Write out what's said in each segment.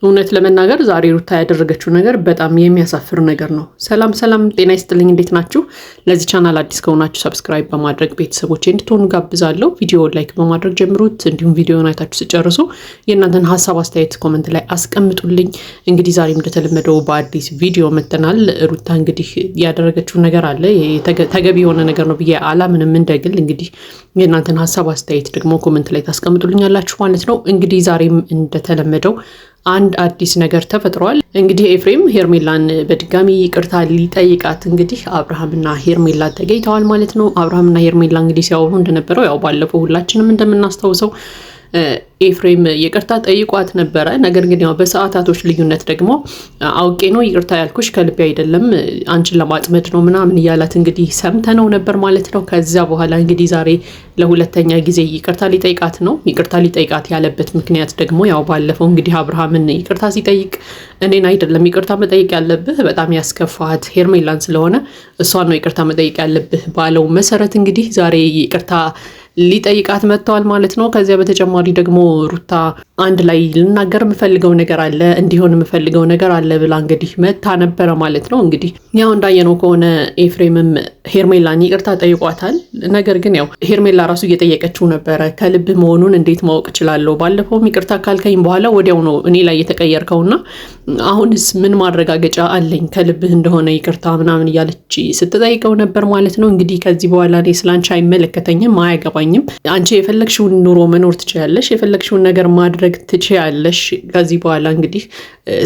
እውነት ለመናገር ዛሬ ሩታ ያደረገችው ነገር በጣም የሚያሳፍር ነገር ነው። ሰላም ጤና ይስጥልኝ፣ እንዴት ናችሁ? ለዚህ ቻናል አዲስ ከሆናችሁ ሰብስክራይብ በማድረግ ቤተሰቦቼ እንድትሆኑ ጋብዛለሁ። ቪዲዮ ላይክ በማድረግ ጀምሩት። እንዲሁም ቪዲዮውን አይታችሁ ሲጨርሱ የእናንተን ሀሳብ አስተያየት ኮመንት ላይ አስቀምጡልኝ። እንግዲህ ዛሬም እንደተለመደው በአዲስ ቪዲዮ መጥተናል። ሩታ እንግዲህ ያደረገችው ነገር አለ፣ ተገቢ የሆነ ነገር ነው ብዬ አላምንም። እንደግል እንግዲህ የእናንተን ሀሳብ አስተያየት ደግሞ ኮመንት ላይ ታስቀምጡልኛላችሁ ማለት ነው። እንግዲህ ዛሬም እንደተለመደው አንድ አዲስ ነገር ተፈጥሯል። እንግዲህ ኤፍሬም ሄርሜላን በድጋሚ ይቅርታ ሊጠይቃት እንግዲህ አብርሃምና ሄርሜላ ተገኝተዋል ማለት ነው። አብርሃምና ሄርሜላ እንግዲህ ሲያወሩ እንደነበረው ያው ባለፈው ሁላችንም እንደምናስታውሰው ኤፍሬም ይቅርታ ጠይቋት ነበረ። ነገር ግን ያው በሰዓታቶች ልዩነት ደግሞ አውቄ ነው ይቅርታ ያልኩሽ ከልቤ አይደለም አንቺን ለማጥመድ ነው ምናምን እያላት እንግዲህ ሰምተነው ነበር ማለት ነው። ከዛ በኋላ እንግዲህ ዛሬ ለሁለተኛ ጊዜ ይቅርታ ሊጠይቃት ነው። ይቅርታ ሊጠይቃት ያለበት ምክንያት ደግሞ ያው ባለፈው እንግዲህ አብርሃምን ይቅርታ ሲጠይቅ እኔን አይደለም ይቅርታ መጠየቅ ያለብህ በጣም ያስከፋት ሄርሜላን ስለሆነ እሷን ነው ይቅርታ መጠየቅ ያለብህ ባለው መሰረት እንግዲህ ዛሬ ይቅርታ ሊጠይቃት መጥተዋል ማለት ነው። ከዚያ በተጨማሪ ደግሞ ሩታ አንድ ላይ ልናገር የምፈልገው ነገር አለ እንዲሆን የምፈልገው ነገር አለ ብላ እንግዲህ መታ ነበረ ማለት ነው። እንግዲህ ያው እንዳየነው ከሆነ ኤፍሬምም ሄርሜላን ይቅርታ ጠይቋታል። ነገር ግን ያው ሄርሜላ ራሱ እየጠየቀችው ነበረ ከልብ መሆኑን እንዴት ማወቅ እችላለሁ? ባለፈውም ይቅርታ ካልከኝ በኋላ ወዲያው ነው እኔ ላይ የተቀየርከውና አሁንስ ምን ማረጋገጫ አለኝ ከልብህ እንደሆነ ይቅርታ ምናምን እያለች ስትጠይቀው ነበር ማለት ነው። እንግዲህ ከዚህ በኋላ እኔ ስላንቺ አይመለከተኝም፣ አያገባኝም። አንቺ የፈለግሽውን ኑሮ መኖር ትችያለሽ፣ የፈለግሽውን ነገር ማድረግ ትችያለሽ። ከዚህ በኋላ እንግዲህ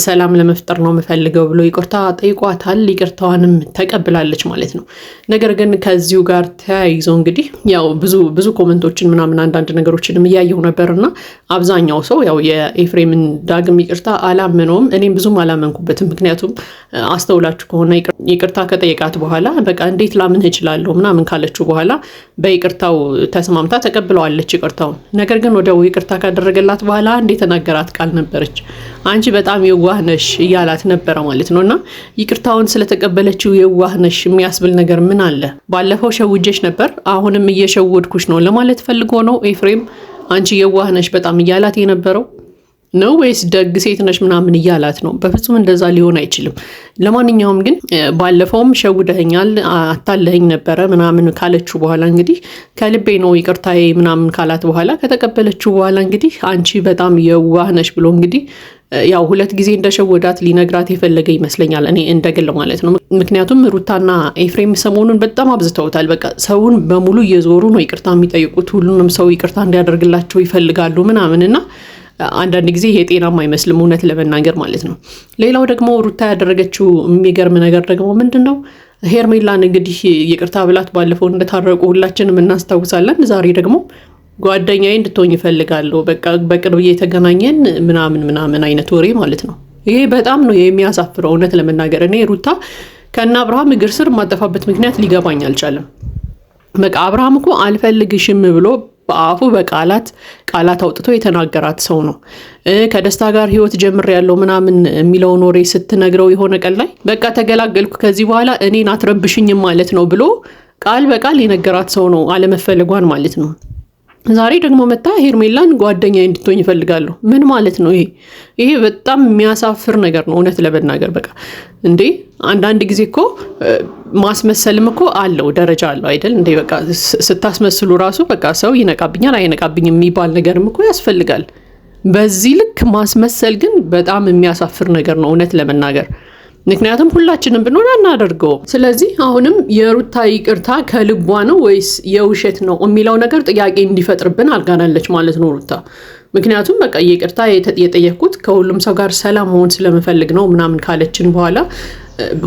ሰላም ለመፍጠር ነው የምፈልገው ብሎ ይቅርታ ጠይቋታል። ይቅርታዋንም ተቀብላለች ማለት ነው። ነገር ግን ከዚሁ ጋር ተያይዞ እንግዲህ ያው ብዙ ኮመንቶችን ምናምን አንዳንድ ነገሮችንም እያየሁ ነበርና አብዛኛው ሰው ያው የኤፍሬምን ዳግም ይቅርታ አላመነውም። እኔም ብዙም አላመንኩበትም። ምክንያቱም አስተውላችሁ ከሆነ ይቅርታ ከጠየቃት በኋላ በቃ እንዴት ላምን እችላለሁ ምናምን ካለችው በኋላ በይቅርታው ተስማምታ ተቀብለዋለች ይቅርታውን። ነገር ግን ወዲያው ይቅርታ ካደረገላት በኋላ አንድ የተናገራት ቃል ነበረች፣ አንቺ በጣም የዋህ ነሽ እያላት ነበረ ማለት ነው። እና ይቅርታውን ስለተቀበለችው የዋህ ነሽ የሚያስብል ነገር ምን አለ? ባለፈው ሸውጄሽ ነበር አሁንም እየሸወድኩሽ ነው ለማለት ፈልጎ ነው ኤፍሬም አንቺ የዋህ ነሽ በጣም እያላት የነበረው ነው ወይስ ደግ ሴት ነሽ ምናምን እያላት ነው? በፍጹም እንደዛ ሊሆን አይችልም። ለማንኛውም ግን ባለፈውም ሸውደኸኛል አታለኸኝ ነበረ ምናምን ካለችው በኋላ እንግዲህ ከልቤ ነው ይቅርታዬ ምናምን ካላት በኋላ ከተቀበለችው በኋላ እንግዲህ አንቺ በጣም የዋህ ነሽ ብሎ እንግዲህ ያው ሁለት ጊዜ እንደሸወዳት ሊነግራት የፈለገ ይመስለኛል፣ እኔ እንደግል ማለት ነው። ምክንያቱም ሩታና ኤፍሬም ሰሞኑን በጣም አብዝተውታል። በቃ ሰውን በሙሉ እየዞሩ ነው ይቅርታ የሚጠይቁት፣ ሁሉንም ሰው ይቅርታ እንዲያደርግላቸው ይፈልጋሉ ምናምን እና አንዳንድ ጊዜ ይሄ ጤናማ አይመስልም እውነት ለመናገር ማለት ነው። ሌላው ደግሞ ሩታ ያደረገችው የሚገርም ነገር ደግሞ ምንድን ነው? ሄርሜላን እንግዲህ ይቅርታ ብላት ባለፈው እንደታረቁ ሁላችንም እናስታውሳለን። ዛሬ ደግሞ ጓደኛዬ እንድትሆኝ ይፈልጋለሁ በቃ በቅርብ እየተገናኘን ምናምን አይነት ወሬ ማለት ነው። ይሄ በጣም ነው የሚያሳፍረው እውነት ለመናገር። እኔ ሩታ ከእነ አብርሃም እግር ስር የማጠፋበት ምክንያት ሊገባኝ አልቻለም። በቃ አብርሃም እኮ አልፈልግሽም ብሎ በአፉ በቃላት አውጥቶ የተናገራት ሰው ነው። ከደስታ ጋር ህይወት ጀምር ያለው ምናምን የሚለውን ወሬ ስትነግረው የሆነ ቀን ላይ በቃ ተገላገልኩ ከዚህ በኋላ እኔን አትረብሽኝም ማለት ነው ብሎ ቃል በቃል የነገራት ሰው ነው አለመፈለጓን ማለት ነው። ዛሬ ደግሞ መታ ሄርሜላን ጓደኛዬ እንድትሆኝ ይፈልጋለሁ። ምን ማለት ነው ይሄ? በጣም የሚያሳፍር ነገር ነው እውነት ለመናገር። በቃ እንዴ አንዳንድ ጊዜ እኮ ማስመሰልም እኮ አለው ደረጃ አለው አይደል እንዴ? በቃ ስታስመስሉ ራሱ በቃ ሰው ይነቃብኛል አይነቃብኝም የሚባል ነገርም እኮ ያስፈልጋል። በዚህ ልክ ማስመሰል ግን በጣም የሚያሳፍር ነገር ነው እውነት ለመናገር። ምክንያቱም ሁላችንም ብንሆን አናደርገው። ስለዚህ አሁንም የሩታ ይቅርታ ከልቧ ነው ወይስ የውሸት ነው የሚለው ነገር ጥያቄ እንዲፈጥርብን አልጋናለች ማለት ነው ሩታ። ምክንያቱም በቃ ይቅርታ የጠየቅኩት ከሁሉም ሰው ጋር ሰላም መሆን ስለምፈልግ ነው ምናምን ካለችን በኋላ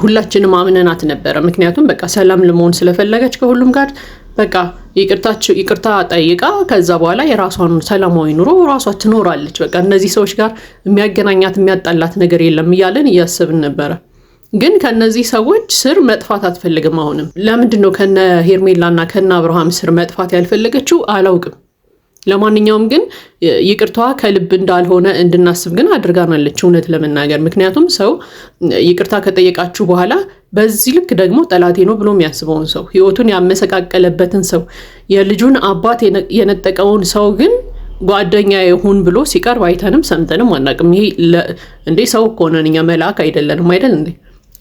ሁላችንም አምነናት ነበረ። ምክንያቱም በቃ ሰላም ለመሆን ስለፈለገች ከሁሉም ጋር በቃ ይቅርታ ጠይቃ ከዛ በኋላ የራሷን ሰላማዊ ኑሮ ራሷ ትኖራለች። በቃ እነዚህ ሰዎች ጋር የሚያገናኛት የሚያጣላት ነገር የለም እያለን እያሰብን ነበረ። ግን ከነዚህ ሰዎች ስር መጥፋት አትፈልግም። አሁንም ለምንድን ነው ከነ ሄርሜላና ከነ አብርሃም ስር መጥፋት ያልፈለገችው አላውቅም። ለማንኛውም ግን ይቅርታዋ ከልብ እንዳልሆነ እንድናስብ ግን አድርጋናለች እውነት ለመናገር። ምክንያቱም ሰው ይቅርታ ከጠየቃችሁ በኋላ በዚህ ልክ ደግሞ ጠላቴ ነው ብሎ የሚያስበውን ሰው ህይወቱን ያመሰቃቀለበትን ሰው የልጁን አባት የነጠቀውን ሰው ግን ጓደኛ ይሁን ብሎ ሲቀርብ አይተንም ሰምተንም አናውቅም። ይሄ እንዴ ሰው እኮ ነን እኛ መልአክ አይደለንም አይደል እንዴ?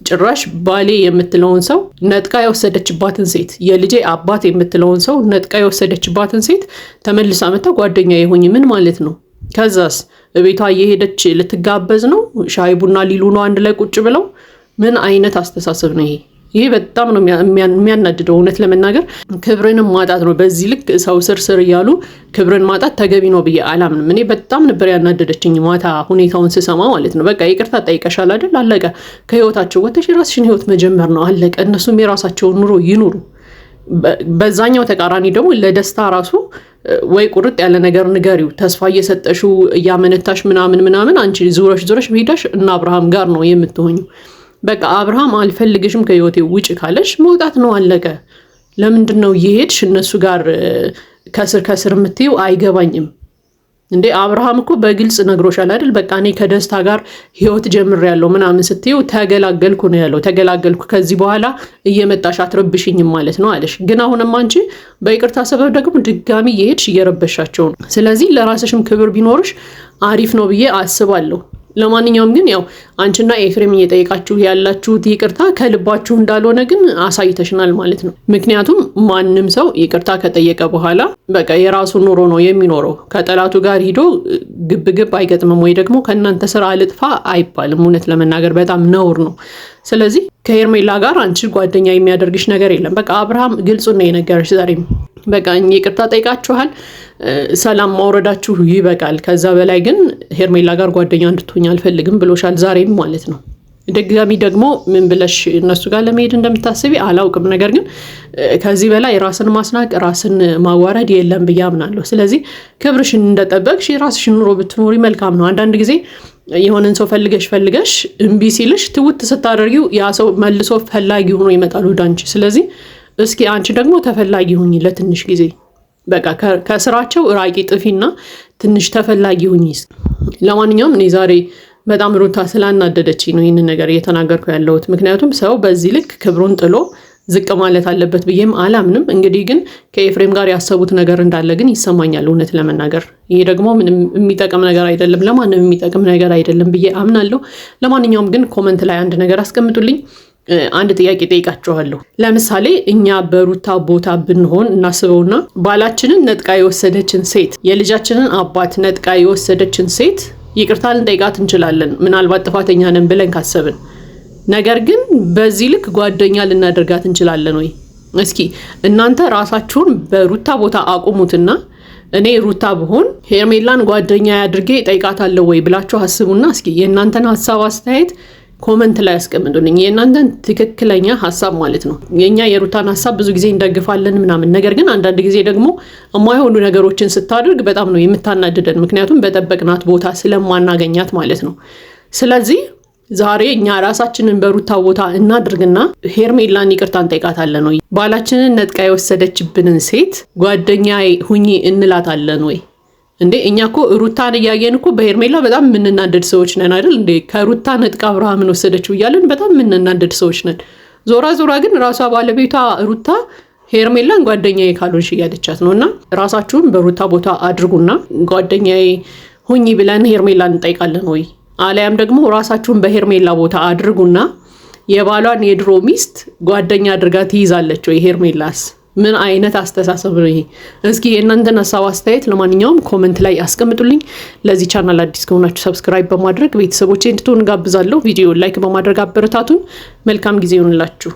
ጭራሽ ባሌ የምትለውን ሰው ነጥቃ የወሰደችባትን ሴት የልጄ አባት የምትለውን ሰው ነጥቃ የወሰደችባትን ሴት ተመልሳ መታ ጓደኛ ይሁኝ ምን ማለት ነው? ከዛስ ቤቷ እየሄደች ልትጋበዝ ነው? ሻይ ቡና ሊሉ ነው አንድ ላይ ቁጭ ብለው? ምን አይነት አስተሳሰብ ነው ይሄ? ይሄ በጣም ነው የሚያናድደው። እውነት ለመናገር ክብርን ማጣት ነው። በዚህ ልክ ሰው ስር እያሉ ክብርን ማጣት ተገቢ ነው ብዬ አላምንም። እኔ በጣም ነበር ያናደደችኝ ማታ ሁኔታውን ስሰማ ማለት ነው። በቃ ይቅርታ ጠይቀሻል አይደል? አለቀ። ከህይወታቸው ወጥተሽ የራስሽን ህይወት መጀመር ነው አለቀ። እነሱም የራሳቸውን ኑሮ ይኑሩ። በዛኛው ተቃራኒ ደግሞ ለደስታ ራሱ ወይ ቁርጥ ያለ ነገር ንገሪው። ተስፋ እየሰጠሽው እያመነታሽ ምናምን አንቺ ዙረሽ ሄዳሽ እና አብርሃም ጋር ነው የምትሆኙ። በቃ አብርሃም አልፈልግሽም ከህይወቴ ውጭ ካለሽ መውጣት ነው አለቀ። ለምንድን ነው እየሄድሽ እነሱ ጋር ከስር የምትይው? አይገባኝም እንዴ። አብርሃም እኮ በግልጽ ነግሮሻል አይደል? በቃ እኔ ከደስታ ጋር ህይወት ጀምሬያለሁ ምናምን ስትይው ተገላገልኩ ነው ያለው። ተገላገልኩ ከዚህ በኋላ እየመጣሽ አትረብሽኝም ማለት ነው አለሽ። ግን አሁንም አንቺ በይቅርታ ሰበብ ደግሞ ድጋሚ እየሄድሽ እየረበሻቸው ነው። ስለዚህ ለራስሽም ክብር ቢኖርሽ አሪፍ ነው ብዬ አስባለሁ። ለማንኛውም ግን ያው አንቺና ኤፍሬም እየጠየቃችሁ ያላችሁት ይቅርታ ከልባችሁ እንዳልሆነ ግን አሳይተሽናል ማለት ነው። ምክንያቱም ማንም ሰው ይቅርታ ከጠየቀ በኋላ በቃ የራሱ ኑሮ ነው የሚኖረው። ከጠላቱ ጋር ሂዶ ግብ አይገጥምም፣ ወይ ደግሞ ከእናንተ ስራ አልጥፋ አይባልም። እውነት ለመናገር በጣም ነውር ነው። ስለዚህ ከሄርሜላ ጋር አንቺ ጓደኛ የሚያደርግሽ ነገር የለም። በቃ አብርሃም ግልጹን ነው የነገረሽ ዛሬም። በቃ ይቅርታ ጠይቃችኋል፣ ሰላም ማውረዳችሁ ይበቃል። ከዛ በላይ ግን ሄርሜላ ጋር ጓደኛ እንድትሆኝ አልፈልግም ብሎሻል ዛሬም ማለት ነው። ድጋሚ ደግሞ ምን ብለሽ እነሱ ጋር ለመሄድ እንደምታስቢ አላውቅም። ነገር ግን ከዚህ በላይ ራስን ማስናቅ ራስን ማዋረድ የለም ብዬ አምናለሁ። ስለዚህ ክብርሽን እንደጠበቅሽ የራስሽን ኑሮ ብትኖሪ መልካም ነው። አንዳንድ ጊዜ የሆነን ሰው ፈልገሽ እምቢ ሲልሽ ትውት ስታደርጊው ያ ሰው መልሶ ፈላጊ ሆኖ ይመጣል ወደ አንቺ። ስለዚህ እስኪ አንቺ ደግሞ ተፈላጊ ሁኚ ለትንሽ ጊዜ። በቃ ከስራቸው ራቂ፣ ጥፊና ትንሽ ተፈላጊ ሁኚ። ለማንኛውም እኔ ዛሬ በጣም ሩታ ስላናደደችኝ ነው ይህንን ነገር እየተናገርኩ ያለሁት። ምክንያቱም ሰው በዚህ ልክ ክብሩን ጥሎ ዝቅ ማለት አለበት ብዬም አላምንም። እንግዲህ ግን ከኤፍሬም ጋር ያሰቡት ነገር እንዳለ ግን ይሰማኛል እውነት ለመናገር። ይሄ ደግሞ ምንም የሚጠቅም ነገር አይደለም፣ ለማንም የሚጠቅም ነገር አይደለም ብዬ አምናለሁ። ለማንኛውም ግን ኮመንት ላይ አንድ ነገር አስቀምጡልኝ። አንድ ጥያቄ ጠይቃችኋለሁ። ለምሳሌ እኛ በሩታ ቦታ ብንሆን እናስበውና ባላችንን ነጥቃ የወሰደችን ሴት፣ የልጃችንን አባት ነጥቃ የወሰደችን ሴት ይቅርታ ልንጠይቃት እንችላለን፣ ምናልባት ጥፋተኛ ነን ብለን ካሰብን። ነገር ግን በዚህ ልክ ጓደኛ ልናደርጋት እንችላለን ወይ? እስኪ እናንተ ራሳችሁን በሩታ ቦታ አቁሙትና እኔ ሩታ ብሆን ሄርሜላን ጓደኛ አድርጌ ጠይቃታለሁ ወይ ብላችሁ አስቡና እስኪ የእናንተን ሀሳብ አስተያየት ኮመንት ላይ ያስቀምጡልኝ። የእናንተን ትክክለኛ ሀሳብ ማለት ነው። የኛ የሩታን ሀሳብ ብዙ ጊዜ እንደግፋለን ምናምን፣ ነገር ግን አንዳንድ ጊዜ ደግሞ የማይሆኑ ነገሮችን ስታደርግ በጣም ነው የምታናድደን። ምክንያቱም በጠበቅናት ቦታ ስለማናገኛት ማለት ነው። ስለዚህ ዛሬ እኛ ራሳችንን በሩታ ቦታ እናድርግና ሄርሜላን ይቅርታ እንጠይቃታለን ወይ? ባላችንን ነጥቃ የወሰደችብንን ሴት ጓደኛ ሁኚ እንላታለን ወይ? እንዴ እኛ እኮ ሩታን እያየን እኮ በሄርሜላ በጣም የምንናደድ ሰዎች ነን አይደል? እንዴ ከሩታ ነጥቃ አብርሃምን ወሰደችው እያለን በጣም የምንናደድ ሰዎች ነን። ዞራ ግን ራሷ ባለቤቷ ሩታ ሄርሜላን ጓደኛዬ ካልሆንሽ እያለቻት ነው። እና ራሳችሁን በሩታ ቦታ አድርጉና ጓደኛዬ ሁኚ ብለን ሄርሜላን እንጠይቃለን ወይ? አሊያም ደግሞ ራሳችሁን በሄርሜላ ቦታ አድርጉና የባሏን የድሮ ሚስት ጓደኛ አድርጋ ትይዛለች ወይ ሄርሜላስ? ምን አይነት አስተሳሰብ ነው ይሄ? እስኪ የእናንተን ሀሳብ አስተያየት ለማንኛውም ኮመንት ላይ አስቀምጡልኝ። ለዚህ ቻናል አዲስ ከሆናችሁ ሰብስክራይብ በማድረግ ቤተሰቦቼ እንድትሆኑ ጋብዛለሁ። ቪዲዮ ላይክ በማድረግ አበረታቱን። መልካም ጊዜ ይሁንላችሁ።